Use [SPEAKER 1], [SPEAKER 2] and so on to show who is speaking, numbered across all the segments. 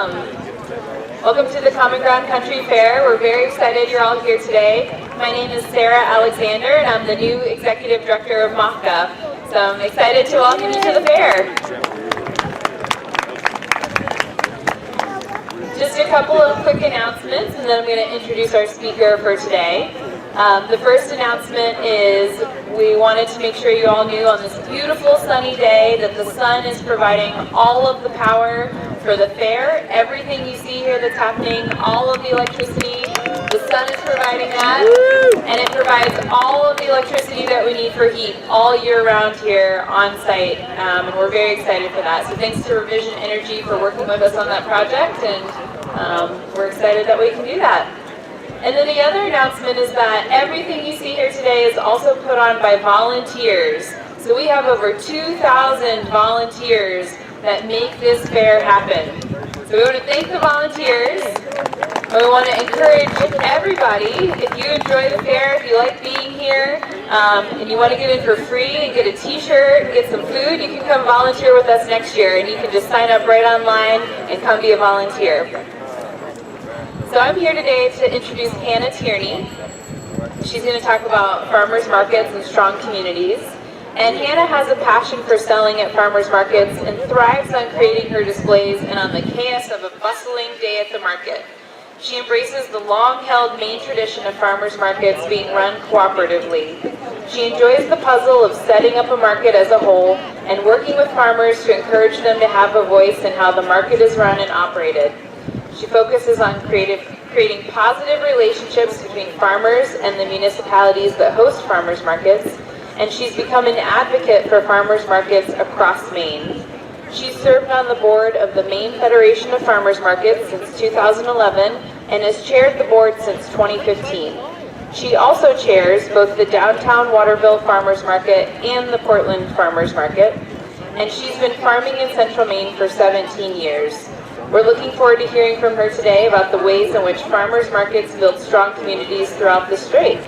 [SPEAKER 1] Welcome to the Common Ground Country Fair. We're very excited you're all here today. My name is Sarah Alexander, and I'm the new Executive Director of MOFGA. So I'm excited to welcome you to the fair. Just a couple of quick announcements, and then I'm going to introduce our speaker for today. The first announcement is we wanted to make sure you all knew on this beautiful sunny day that the sun is providing all of the power for the fair. Everything you see here that's happening, all of the electricity, the sun is providing that, and it provides all of the electricity that we need for heat all year round here on site, and we're very excited for that. So thanks to Revision Energy for working with us on that project, and we're excited that we can do that. And then the other announcement is that everything you see here today is also put on by volunteers. So we have over 2,000 volunteers that make this fair happen. So we want to thank the volunteers. And we want to encourage everybody, if you enjoy the fair, if you like being here, and you want to get in for free and get a t-shirt, get some food, you can come volunteer with us next year, and you can just sign up right online and come be a volunteer. So I'm here today to introduce Hanne Tierney. She's going to talk about farmers markets and strong communities. And Hanne has a passion for selling at farmers markets and thrives on creating her displays and on the chaos of a bustling day at the market. She embraces the long-held Maine tradition of farmers markets being run cooperatively. She enjoys the puzzle of setting up a market as a whole and working with farmers to encourage them to have a voice in how the market is run and operated. She focuses on creating positive relationships between farmers and the municipalities that host farmers markets, and she's become an advocate for farmers markets across Maine. She's served on the board of the Maine Federation of Farmers Markets since 2011 and has chaired the board since 2015. She also chairs both the Downtown Waterville Farmers Market and the Portland Farmers Market, and she's been farming in Central Maine for 17 years. We're looking forward to hearing from her today about the ways in which farmers markets build strong communities throughout the Strait.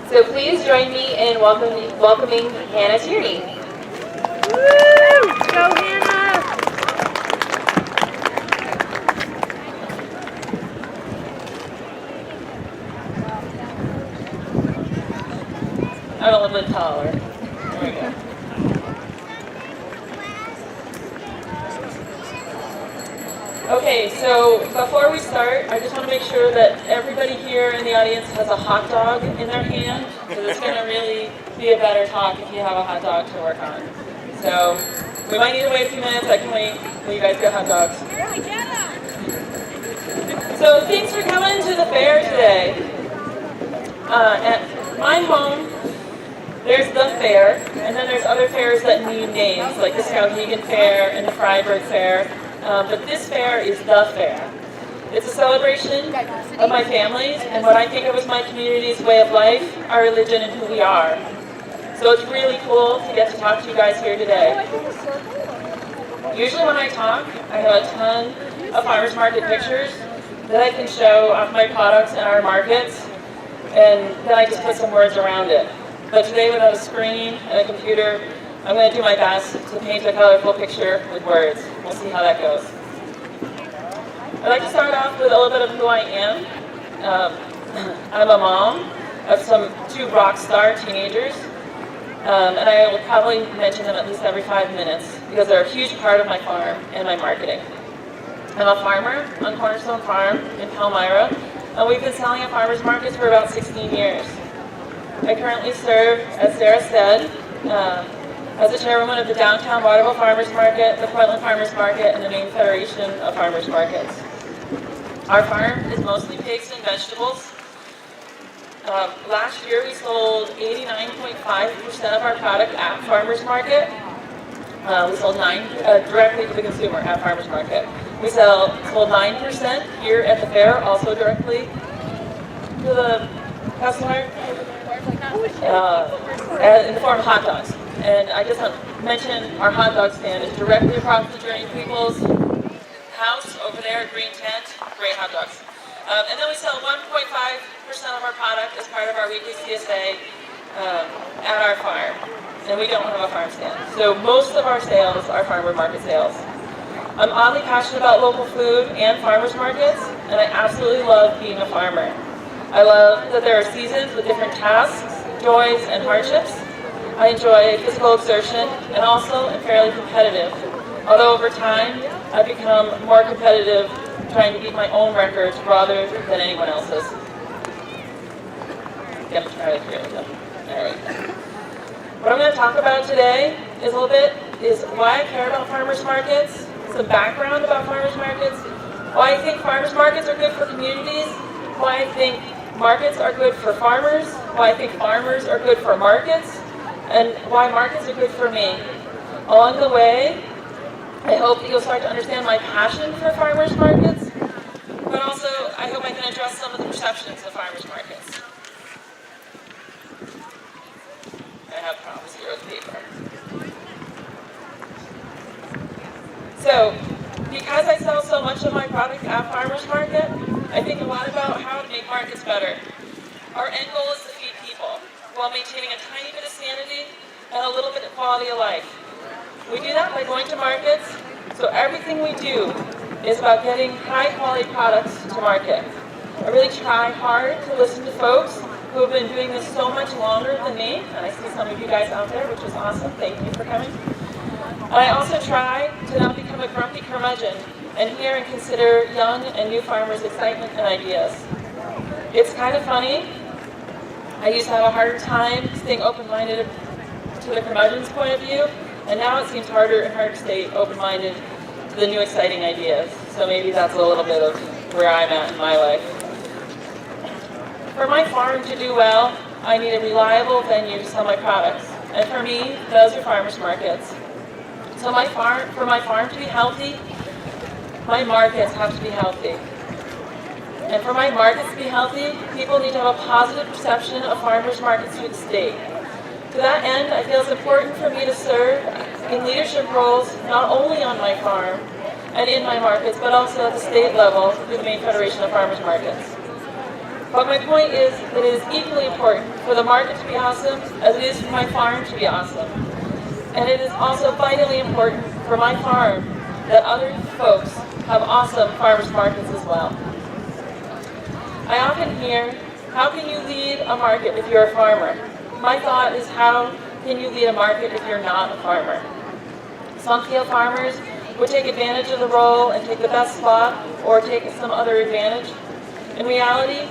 [SPEAKER 1] So please join me in welcoming Hanne Tierney.
[SPEAKER 2] Woo! Go Hanne!
[SPEAKER 1] I'm a little bit taller. There we go. Okay, so before we start, I just want to make sure that everybody here in the audience has a hot dog in their hand, because it's going to really be a better talk if you have a hot dog to work on. So we might need to wait a few minutes. I can wait till you guys get hot dogs. So thanks for coming to the fair today. At my home, there's the fair, and then there's other fairs that need names, like the Skowhegan Fair and the Freiburg Fair. But this fair is the fair. It's a celebration of my family's and what I think of as my community's way of life, our religion, and who we are. So it's really cool to get to talk to you guys here today. Usually when I talk, I have a ton of farmers market pictures that I can show of my products in our markets, and then I just put some words around it. But today, without a screen and a computer, I'm going to do my best to paint a colorful picture with words. We'll see how that goes. I'd like to start off with a little bit of who I am. I'm a mom of two rock star teenagers, and I will probably mention them at least every 5 minutes because they're a huge part of my farm and my marketing. I'm a farmer on Cornerstone Farm in Palmyra, and we've been selling at farmers markets for about 16 years. I currently serve, as Sarah said, as the chairwoman of the Downtown Waterville Farmers Market, the Portland Farmers Market, and the Maine Federation of Farmers Markets. Our farm is mostly pigs and vegetables. Last year we sold 89.5% of our product at farmers market. We sold directly to the consumer at farmers market. We sold 9% here at the fair, also directly to the customer, in the form of hot dogs. And I just want to mention our hot dog stand is directly across the Journey People's house over there at Green Tent. Great hot dogs. And then we sell 1.5% of our product as part of our weekly CSA at our farm. And we don't have a farm stand. So most of our sales are farmer market sales. I'm oddly passionate about local food and farmers markets, and I absolutely love being a farmer. I love that there are seasons with different tasks, joys, and hardships. I enjoy physical exertion and also am fairly competitive. Although over time, I've become more competitive trying to beat my own records rather than anyone else's. Yep, right here we go. There we go. What I'm going to talk about today is why I care about farmers markets, some background about farmers markets, why I think farmers markets are good for communities, why I think markets are good for farmers, why I think farmers are good for markets, and why markets are good for me. Along the way, I hope that you'll start to understand my passion for farmers markets, but also I hope I can address some of the perceptions of farmers markets. I have problems here with paper. So, because I sell so much of my product at farmers market, I think a lot about how to make markets better. Our end goal is to feed people, while maintaining a tiny bit of sanity and a little bit of quality of life. We do that by going to markets, so everything we do is about getting high quality products to market. I really try hard to listen to folks who have been doing this so much longer than me, and I see some of you guys out there, which is awesome. Thank you for coming. And I also try to not become a grumpy curmudgeon and hear and consider young and new farmers' excitement and ideas. It's kind of funny. I used to have a harder time staying open-minded to the curmudgeon's point of view, and now it seems harder and harder to stay open-minded to the new exciting ideas. So maybe that's a little bit of where I'm at in my life. For my farm to do well, I need a reliable venue to sell my products. And for me, those are farmers markets. So for my farm to be healthy, my markets have to be healthy. And for my markets to be healthy, people need to have a positive perception of farmers markets through the state. To that end, I feel it's important for me to serve in leadership roles not only on my farm and in my markets, but also at the state level through the Maine Federation of Farmers Markets. But my point is that it is equally important for the market to be awesome as it is for my farm to be awesome. And it is also vitally important for my farm that other folks have awesome farmers markets as well. I often hear, how can you lead a market if you're a farmer? My thought is, how can you lead a market if you're not a farmer? Some feel farmers would take advantage of the role and take the best spot or take some other advantage. In reality,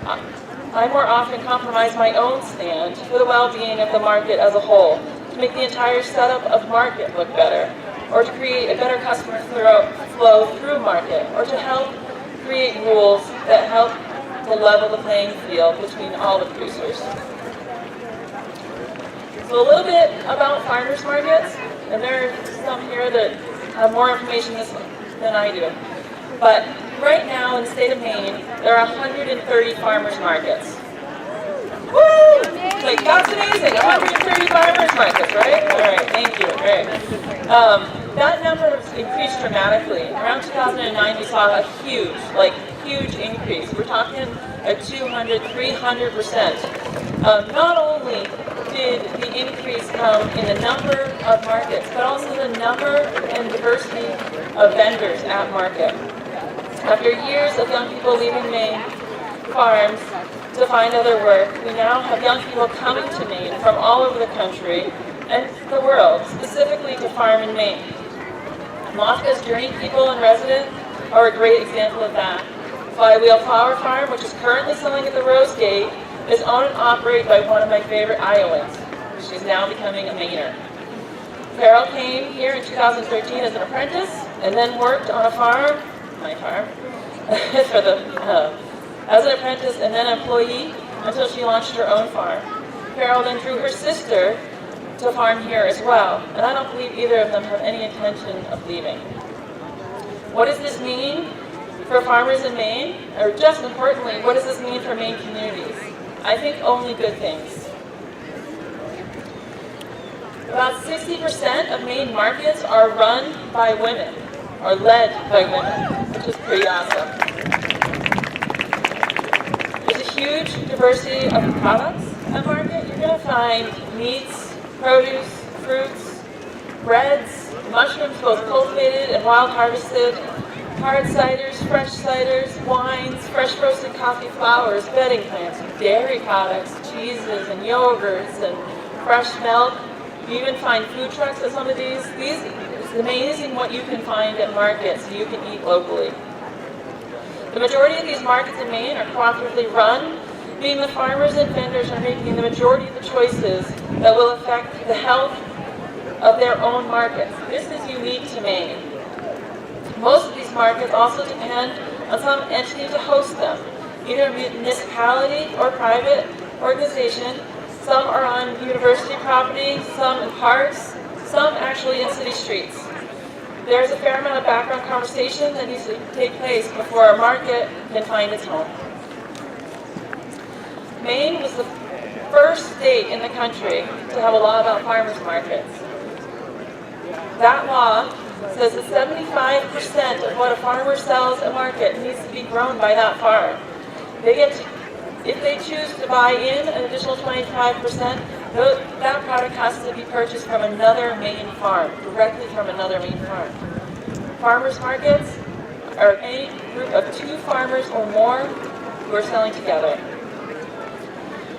[SPEAKER 1] I more often compromise my own stand for the well-being of the market as a whole, to make the entire setup of market look better, or to create a better customer flow through market, or to help create rules that help to level the playing field between all the producers. So a little bit about farmers markets, and there are some here that have more information than I do. But right now in the state of Maine, there are 130 farmers markets. Woo! Like, that's amazing, 130 farmers markets, right? All right, thank you, great. That number has increased dramatically. Around 2009, we saw a huge increase. We're talking a 200, 300%. Not only did the increase come in the number of markets, but also the number and diversity of vendors at market. After years of young people leaving Maine farms to find other work, we now have young people coming to Maine from all over the country and the world, specifically to farm in Maine. MOFGA's Journey People and Residents are a great example of that. Flywheel Flower Farm, which is currently selling at the Rose Gate, is owned and operated by one of my favorite Iowans. She's now becoming a Mainer. Carol came here in 2013 as an apprentice and then worked on a farm, my farm, as an apprentice and then employee until she launched her own farm. Carol then drew her sister to farm here as well, and I don't believe either of them have any intention of leaving. What does this mean for farmers in Maine? Or just importantly, what does this mean for Maine communities? I think only good things. About 60% of Maine markets are run by women, or led by women, which is pretty awesome. There's a huge diversity of products at market. You're going to find meats, produce, fruits, breads, mushrooms both cultivated and wild harvested, hard ciders, fresh ciders, wines, fresh roasted coffee flours, bedding plants, dairy products, cheeses and yogurts and fresh milk. You even find food trucks at some of these. It's amazing what you can find at markets you can eat locally. The majority of these markets in Maine are cooperatively run, meaning the farmers and vendors are making the majority of the choices that will affect the health of their own markets. This is unique to Maine. Most of these markets also depend on some entity to host them, either a municipality or private organization. Some are on university property, some in parks, some actually in city streets. There's a fair amount of background conversation that needs to take place before a market can find its home. Maine was the first state in the country to have a law about farmers markets. That law says that 75% of what a farmer sells at market needs to be grown by that farm. If they choose to buy in an additional 25%, that product has to be purchased from another Maine farm, directly from another Maine farm. Farmers markets are any group of 2 farmers or more who are selling together.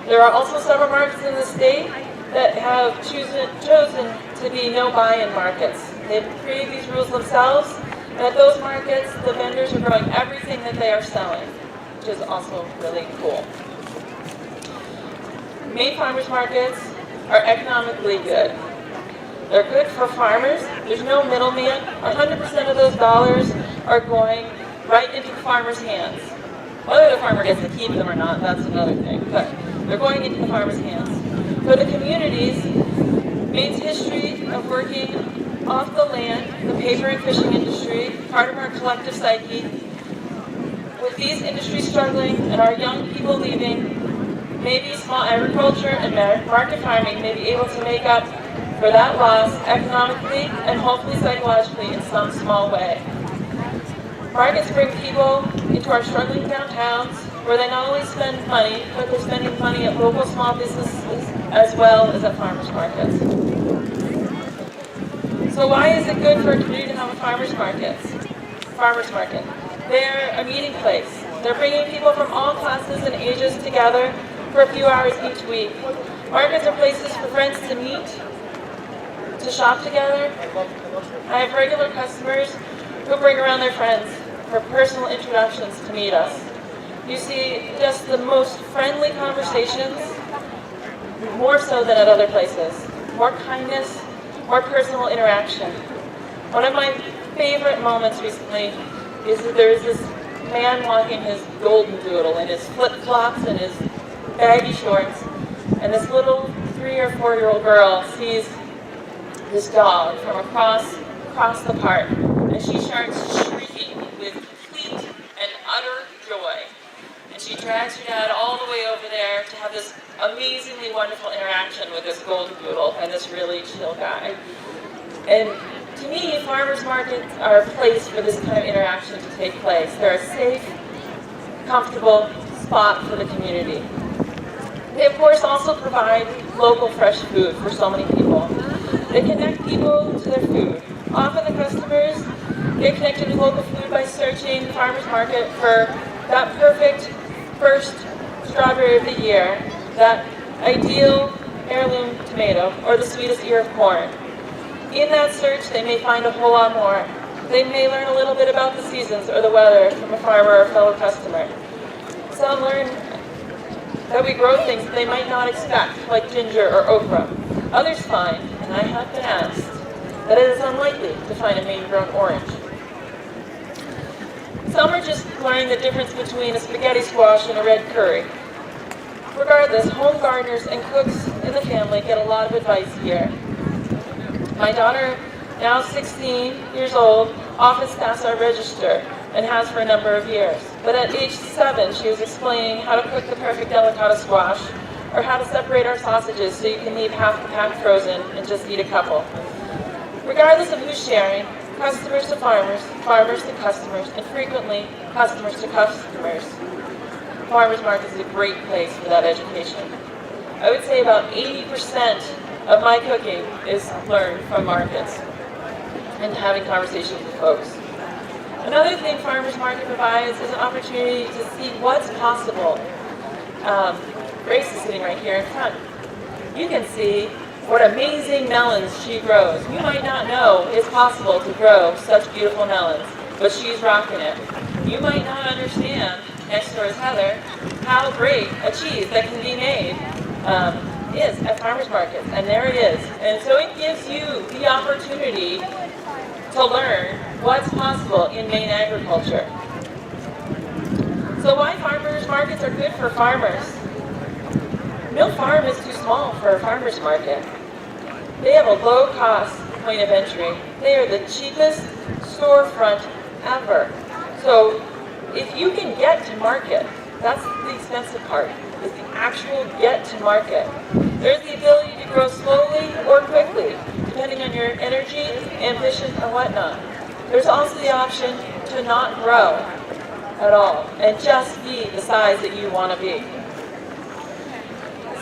[SPEAKER 1] There are also several markets in the state that have chosen to be no buy-in markets. They've created these rules themselves, and at those markets, the vendors are growing everything that they are selling, which is also really cool. Maine farmers markets are economically good. They're good for farmers. There's no middleman. 100% of those dollars are going right into the farmer's hands. Whether the farmer gets to keep them or not, that's another thing, but they're going into the farmer's hands. For the communities, Maine's history of working off the land, the paper and fishing industry, part of our collective psyche. With these industries struggling and our young people leaving, maybe small agriculture and market farming may be able to make up for that loss economically and hopefully psychologically in some small way. Markets bring people into our struggling downtowns where they not only spend money, but they're spending money at local small businesses as well as at farmers markets. So why is it good for a community to have a farmers market? They're a meeting place. They're bringing people from all classes and ages together for a few hours each week. Markets are places for friends to meet, to shop together. I have regular customers who bring around their friends for personal introductions to meet us. You see just the most friendly conversations, more so than at other places. More kindness, more personal interaction. One of my favorite moments recently is that there is this man walking his golden doodle in his flip-flops and his baggy shorts, and this little 3 or 4-year-old girl sees this dog from across the park, and she starts shrieking with complete and utter joy. And she drags her dad all the way over there to have this amazingly wonderful interaction with this golden doodle and this really chill guy. And to me, farmers markets are a place for this kind of interaction to take place. They're a safe, comfortable spot for the community. They, of course, also provide local fresh food for so many people. They connect people to their food. Often the customers get connected to local food by searching the farmers market for that perfect first strawberry of the year, that ideal heirloom tomato, or the sweetest ear of corn. In that search, they may find a whole lot more. They may learn a little bit about the seasons or the weather from a farmer or a fellow customer. Some learn that we grow things that they might not expect, like ginger or okra. Others find, and I have been asked, that it is unlikely to find a Maine-grown orange. Some are just learning the difference between a spaghetti squash and a red curry. Regardless, home gardeners and cooks in the family get a lot of advice here. My daughter, now 16 years old, often staffs our register and has for a number of years. But at age 7, she was explaining how to cook the perfect delicata squash, or how to separate our sausages so you can leave half the pack frozen and just eat a couple. Regardless of who's sharing, customers to farmers, farmers to customers, and frequently customers to customers, farmers market is a great place for that education. I would say about 80% of my cooking is learned from markets and having conversations with folks. Another thing Farmers Market provides is an opportunity to see what's possible. Grace is sitting right here in front. You can see what amazing melons she grows. You might not know it's possible to grow such beautiful melons, but she's rocking it. You might not understand, next door is Heather, how great a cheese that can be made is at farmers markets, and there it is. And so it gives you the opportunity to learn what's possible in Maine agriculture. So why farmers markets are good for farmers? No farm is too small for a farmer's market. They have a low-cost point of entry. They are the cheapest storefront ever. So if you can get to market, that's the expensive part, is the actual get to market. There's the ability to grow slowly or quickly, depending on your energy, ambition, or whatnot. There's also the option to not grow at all and just be the size that you want to be.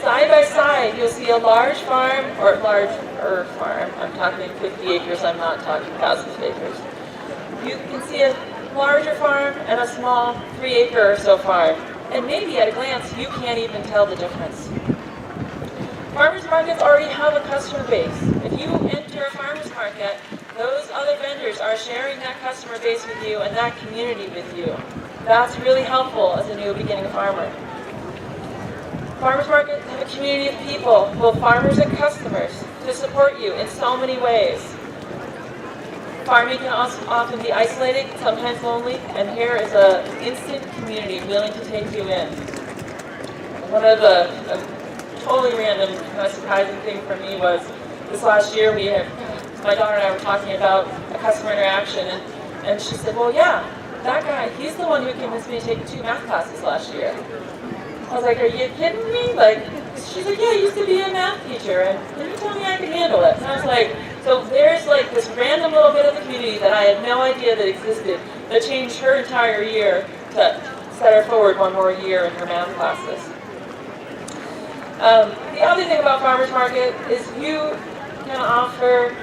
[SPEAKER 1] Side by side, you'll see a large farm, or larger farm. I'm talking 50 acres, I'm not talking thousands of acres. You can see a larger farm and a small 3-acre or so farm. And maybe at a glance, you can't even tell the difference. Farmers markets already have a customer base. If you enter a farmers market, those other vendors are sharing that customer base with you and that community with you. That's really helpful as a new beginning farmer. Farmers markets have a community of people, both farmers and customers, to support you in so many ways. Farming can also often be isolated, sometimes lonely, and here is an instant community willing to take you in. One of the totally random, kind of surprising thing for me was this last year my daughter and I were talking about a customer interaction, and she said, well, yeah, that guy, he's the one who convinced me to take 2 math classes last year. I was like, are you kidding me? She's like, yeah, I used to be a math teacher, and you told me I could handle it. And I was like, so there's like this random little bit of the community that I had no idea that existed that changed her entire year to set her forward one more year in her math classes. The other thing about farmers market is you can offer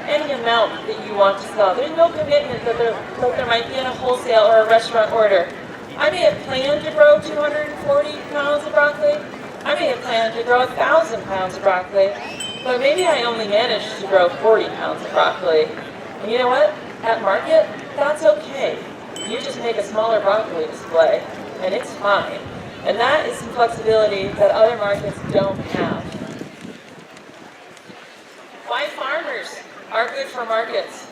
[SPEAKER 1] any amount that you want to sell. There's no commitment that there might be in a wholesale or a restaurant order. I may have planned to grow 240 pounds of broccoli. I may have planned to grow 1,000 pounds of broccoli, but maybe I only managed to grow 40 pounds of broccoli. And you know what? At market, that's okay. You just make a smaller broccoli display, and it's fine. And that is some flexibility that other markets don't have. Why farmers are good for markets?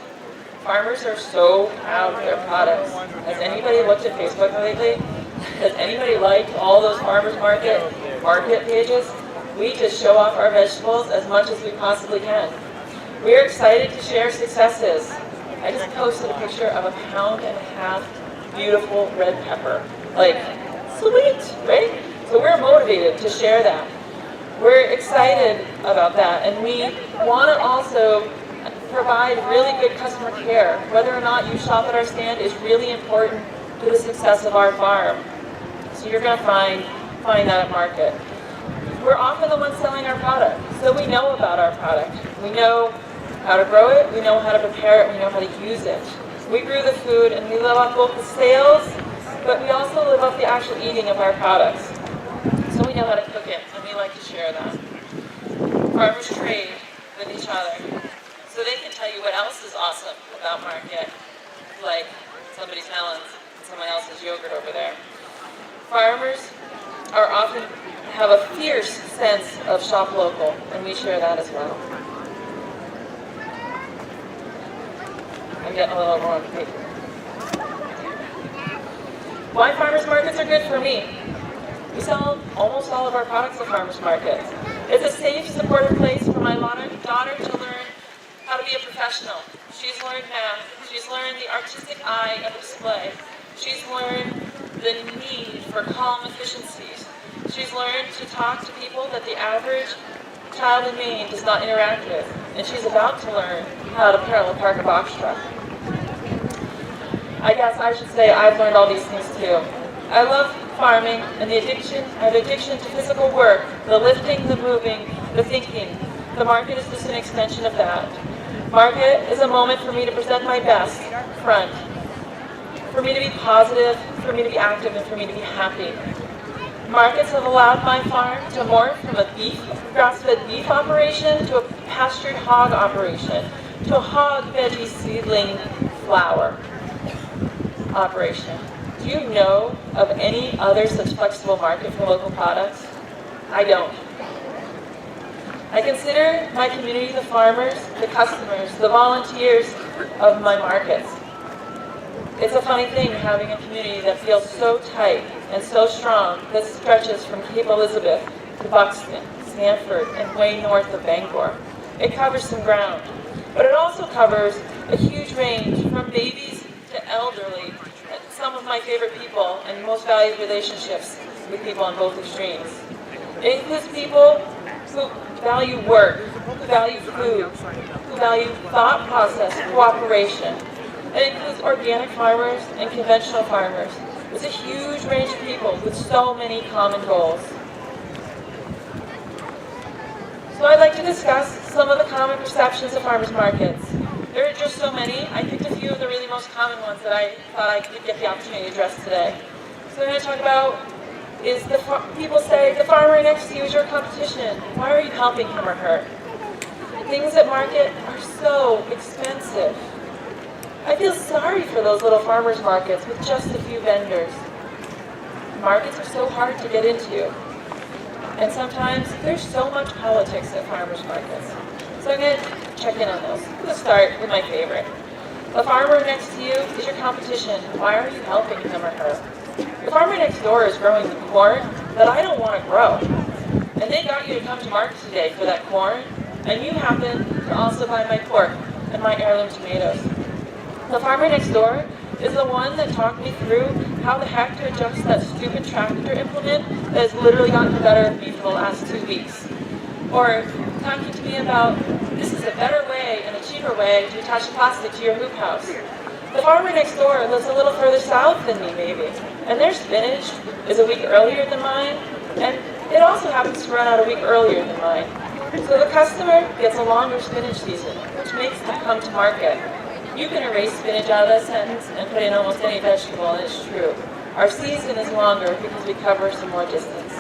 [SPEAKER 1] Farmers are so proud of their products. Has anybody looked at Facebook lately? Has anybody liked all those farmers market pages? We just show off our vegetables as much as we possibly can. We're excited to share successes. I just posted a picture of a 1.5 pound beautiful red pepper. Like, sweet, right? So we're motivated to share that. We're excited about that, and we want to also provide really good customer care. Whether or not you shop at our stand is really important to the success of our farm. So you're going to find that at market. We're often the ones selling our product, so we know about our product. We know how to grow it, we know how to prepare it, we know how to use it. We grew the food, and we live off both the sales, but we also live off the actual eating of our products. So we know how to cook it, and we like to share that. Farmers trade with each other, so they can tell you what else is awesome about market, like somebody's melons and someone else's yogurt over there. Farmers are often have a fierce sense of shop local, and we share that as well. I'm getting a little more paper. Why farmers markets are good for me? We sell almost all of our products at farmers markets. It's a safe, supportive place for my daughter to learn how to be a professional. She's learned math. She's learned the artistic eye of display. She's learned the need for calm efficiencies. She's learned to talk to people that the average child in Maine does not interact with. And she's about to learn how to parallel park a box truck. I guess I should say I've learned all these things too. I love farming and I have addiction to physical work, the lifting, the moving, the thinking. The market is just an extension of that. Market is a moment for me to present my best front, for me to be positive, for me to be active, and for me to be happy. Markets have allowed my farm to morph from a grass-fed beef operation to a pastured hog operation, to a hog veggie seedling flour operation. Do you know of any other such flexible market for local products? I don't. I consider my community the farmers, the customers, the volunteers of my markets. It's a funny thing having a community that feels so tight and so strong that stretches from Cape Elizabeth to Buxton, Sanford, and way north of Bangor. It covers some ground, but it also covers a huge range from babies to elderly, and some of my favorite people and most valued relationships with people on both extremes. It includes people who value work, who value food, who value thought process, cooperation. It includes organic farmers and conventional farmers. It's a huge range of people with so many common goals. So I'd like to discuss some of the common perceptions of farmers markets. There are just so many. I picked a few of the really most common ones that I thought I could get the opportunity to address today. So I'm going to talk about is people say, the farmer next to you is your competition. Why are you helping him or her? Things at market are so expensive. I feel sorry for those little farmers markets with just a few vendors. Markets are so hard to get into. And sometimes there's so much politics at farmers markets. So I'm going to check in on those. Let's start with my favorite. The farmer next to you is your competition. Why are you helping him or her? The farmer next door is growing the corn that I don't want to grow. And they got you to come to market today for that corn, and you happen to also buy my pork and my heirloom tomatoes. The farmer next door is the one that talked me through how the heck to adjust that stupid tractor implement that has literally gotten the better of me for the last 2 weeks. Or talking to me about, this is a better way and a cheaper way to attach plastic to your hoop house. The farmer next door lives a little further south than me, maybe, and their spinach is a week earlier than mine, and it also happens to run out a week earlier than mine. So the customer gets a longer spinach season, which makes them come to market. You can erase spinach out of that sentence and put in almost any vegetable, and it's true. Our season is longer because we cover some more distance.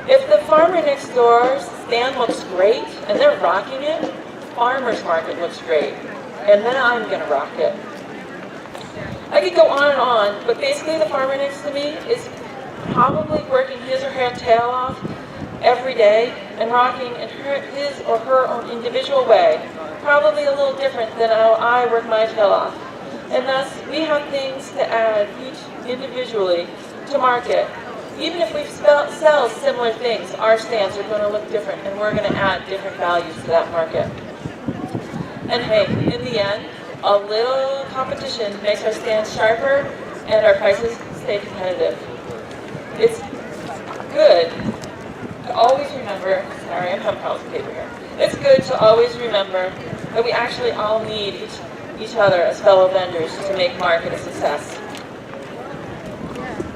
[SPEAKER 1] If the farmer next door's stand looks great and they're rocking it, farmer's market looks great, and then I'm going to rock it. I could go on and on, but basically the farmer next to me is probably working his or her tail off every day and rocking in his or her own individual way, probably a little different than how I work my tail off. And thus, we have things to add each individually to market. Even if we sell similar things, our stands are going to look different, and we're going to add different values to that market. And hey, in the end, a little competition makes our stands sharper and our prices stay competitive. It's good to always remember, sorry, I'm having problems with paper here. It's good to always remember that we actually all need each other as fellow vendors to make market a success.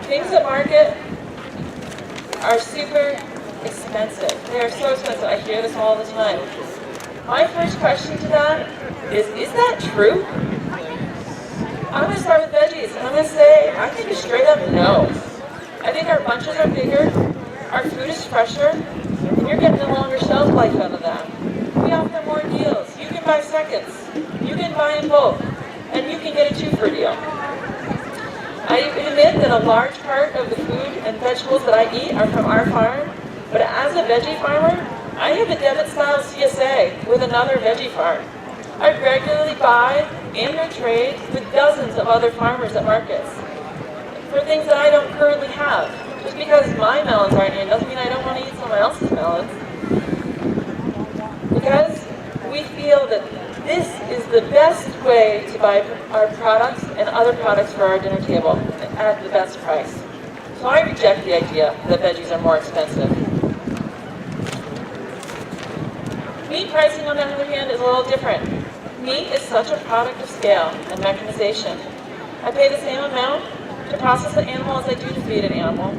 [SPEAKER 1] Things at market are super expensive. They are so expensive. I hear this all the time. My first question to that is that true? I'm going to start with veggies, and I'm going to say, I think it's straight up no. I think our bunches are bigger, our food is fresher, and you're getting a longer shelf life out of that. We offer more deals. You can buy seconds. You can buy in bulk, and you can get a 2-for deal. I admit that a large part of the food and vegetables that I eat are from our farm, but as a veggie farmer, I have a debit-style CSA with another veggie farm. I regularly buy and trade with dozens of other farmers at markets for things that I don't currently have. Just because my melons aren't in doesn't mean I don't want to eat someone else's melons. Because we feel that this is the best way to buy our products and other products for our dinner table at the best price. So I reject the idea that veggies are more expensive. Meat pricing, on the other hand, is a little different. Meat is such a product of scale and mechanization. I pay the same amount to process an animal as I do to feed an animal.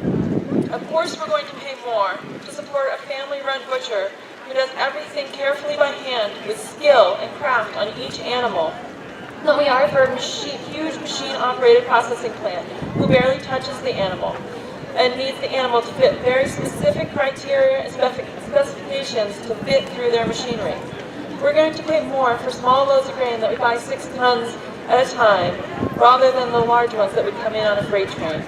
[SPEAKER 1] Of course we're going to pay more to support a family-run butcher who does everything carefully by hand with skill and craft on each animal, than we are for a huge machine-operated processing plant who barely touches the animal and needs the animal to fit very specific criteria and specifications to fit through their machinery. We're going to pay more for small loads of grain that we buy 6 tons at a time, rather than the large ones that would come in on a freight train.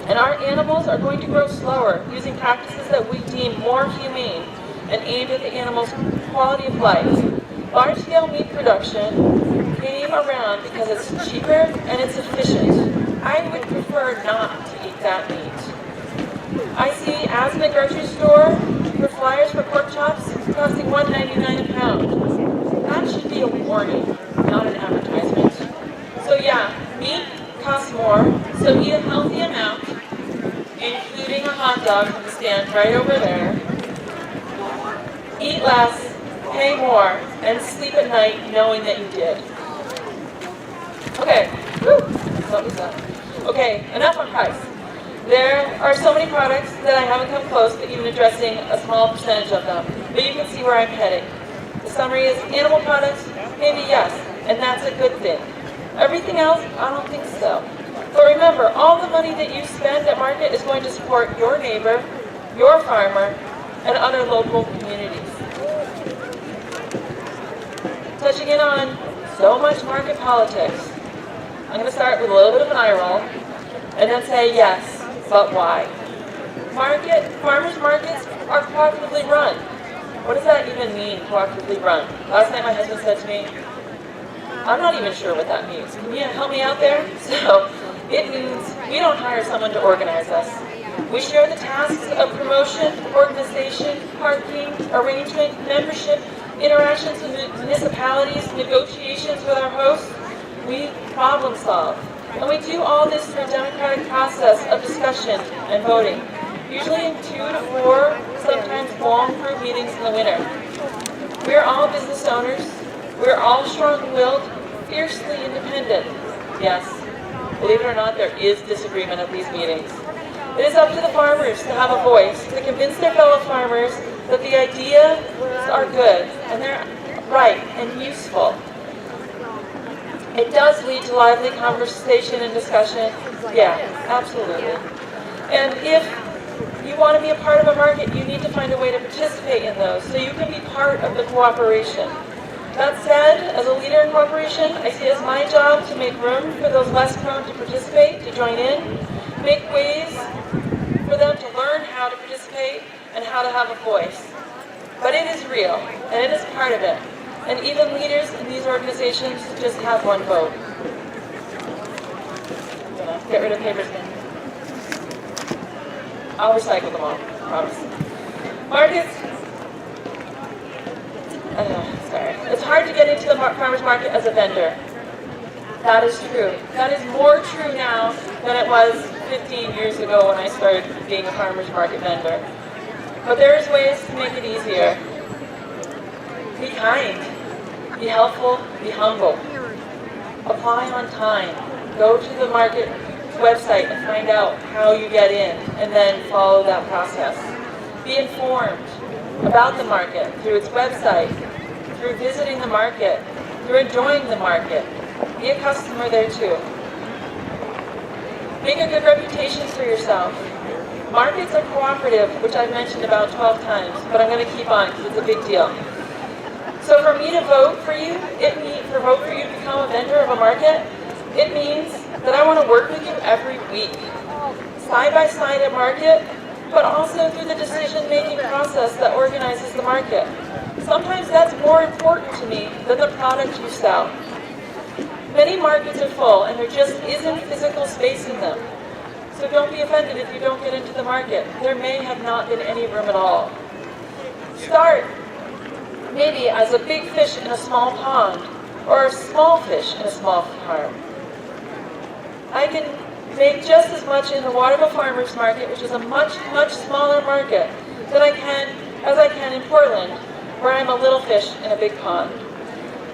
[SPEAKER 1] And our animals are going to grow slower, using practices that we deem more humane and aimed at the animal's quality of life. Large-scale meat production came around because it's cheaper and it's efficient. I would prefer not to eat that meat. I see ads in the grocery store for flyers for pork chops costing $1.99 a pound. That should be a warning, not an advertisement. So yeah, meat costs more, so eat a healthy amount, including a hot dog from the stand right over there. Eat less, pay more, and sleep at night knowing that you did. Okay, what was that? Okay, enough on price. There are so many products that I haven't come close to even addressing a small percentage of them, but you can see where I'm heading. The summary is animal products, maybe yes, and that's a good thing. Everything else, I don't think so. But remember, all the money that you spend at market is going to support your neighbor, your farmer, and other local communities. Touching in on so much market politics, I'm going to start with a little bit of an eye roll, and then say yes, but why? Farmers markets are cooperatively run. What does that even mean, cooperatively run? Last night my husband said to me, I'm not even sure what that means. Can you help me out there? So, it means we don't hire someone to organize us. We share the tasks of promotion, organization, parking, arrangement, membership, interactions with municipalities, negotiations with our hosts. We problem solve. And we do all this through a democratic process of discussion and voting, usually in 2 to 4, sometimes long group meetings in the winter. We're all business owners. We're all strong-willed, fiercely independent. Yes, believe it or not, there is disagreement at these meetings. It is up to the farmers to have a voice, to convince their fellow farmers that the ideas are good and they're right and useful. It does lead to lively conversation and discussion. Yeah, absolutely. And if you want to be a part of a market, you need to find a way to participate in those so you can be part of the cooperation. That said, as a leader in cooperation, I see it as my job to make room for those less prone to participate, to join in, make ways for them to learn how to participate and how to have a voice. But it is real, and it is part of it. And even leaders in these organizations just have one vote. I'm gonna get rid of papers again. I'll recycle them all, I promise. Markets. Sorry. It's hard to get into the farmer's market as a vendor. That is true. That is more true now than it was 15 years ago when I started being a farmer's market vendor. But there's ways to make it easier. Be kind. Be helpful. Be humble. Apply on time. Go to the market website and find out how you get in, and then follow that process. Be informed about the market through its website, through visiting the market, through enjoying the market. Be a customer there too. Make a good reputation for yourself. Markets are cooperative, which I've mentioned about 12 times, but I'm going to keep on because it's a big deal. So for me to vote for you, vote for you to become a vendor of a market, it means that I want to work with you every week, side by side at market, but also through the decision-making process that organizes the market. Sometimes that's more important to me than the product you sell. Many markets are full and there just isn't physical space in them. So don't be offended if you don't get into the market. There may have not been any room at all. Start maybe as a big fish in a small pond or a small fish in a small farm. I can make just as much in the Waterville Farmers Market, which is a much, much smaller market, as I can in Portland, where I'm a little fish in a big pond.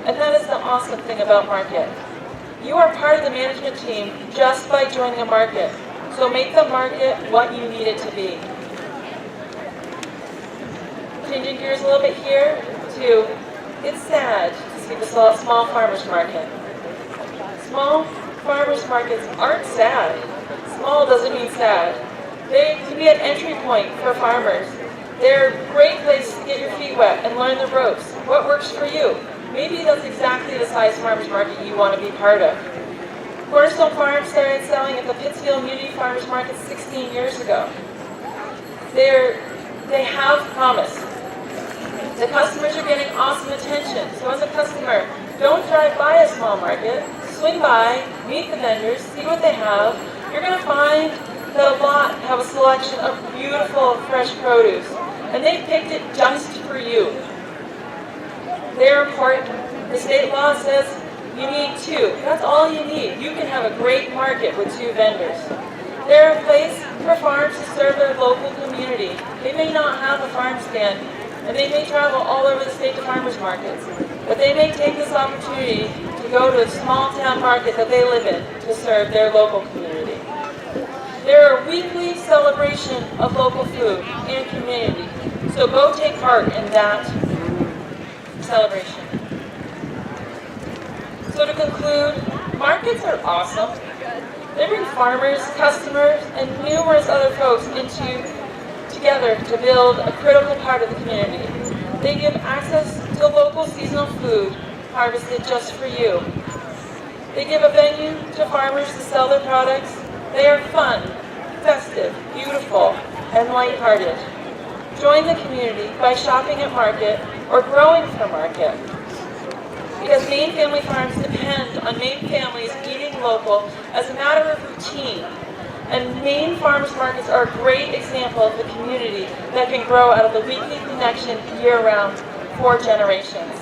[SPEAKER 1] And that is the awesome thing about market. You are part of the management team just by joining a market. So make the market what you need it to be. changing gears a little bit here to, it's sad to see the small farmers market. Small farmers markets aren't sad. Small doesn't mean sad. They can be an entry point for farmers. They're a great place to get your feet wet and learn the ropes. What works for you? Maybe that's exactly the size farmers market you want to be part of. Cornerstone Farm started selling at the Pittsfield Community Farmers Market 16 years ago. They have promise. The customers are getting awesome attention. So as a customer, don't drive by a small market. Swing by, meet the vendors, see what they have. You're going to find that a lot have a selection of beautiful, fresh produce. And they picked it just for you. They're important. The state law says you need 2. That's all you need. You can have a great market with 2 vendors. They're a place for farms to serve their local community. They may not have a farm stand, and they may travel all over the state to farmers markets, but they may take this opportunity to go to a small town market that they live in to serve their local community. They're a weekly celebration of local food and community, so go take part in that celebration. So to conclude, markets are awesome. They bring farmers, customers, and numerous other folks together to build a critical part of the community. They give access to local seasonal food harvested just for you. They give a venue to farmers to sell their products. They are fun, festive, beautiful, and lighthearted. Join the community by shopping at market or growing for market. Because Maine family farms depend on Maine families eating local as a matter of routine. And Maine farmers markets are a great example of the community that can grow out of the weekly connection year-round for generations.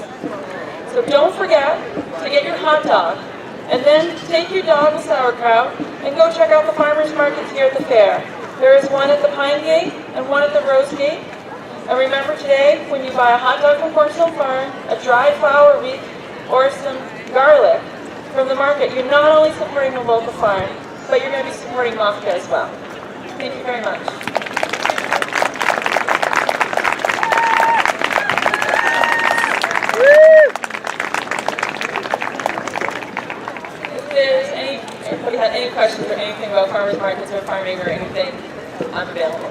[SPEAKER 1] So don't forget to get your hot dog, and then take your dog with sauerkraut and go check out the farmers markets here at the fair. There is one at the Pine Gate and one at the Rose Gate. And remember today, when you buy a hot dog from Cornerstone Farm, a dried flower wreath, or some garlic from the market, you're not only supporting the local farm, but you're going to be supporting MOFGA as well. Thank you very much. If anybody had any questions or anything about farmers markets or farming or anything, I'm available.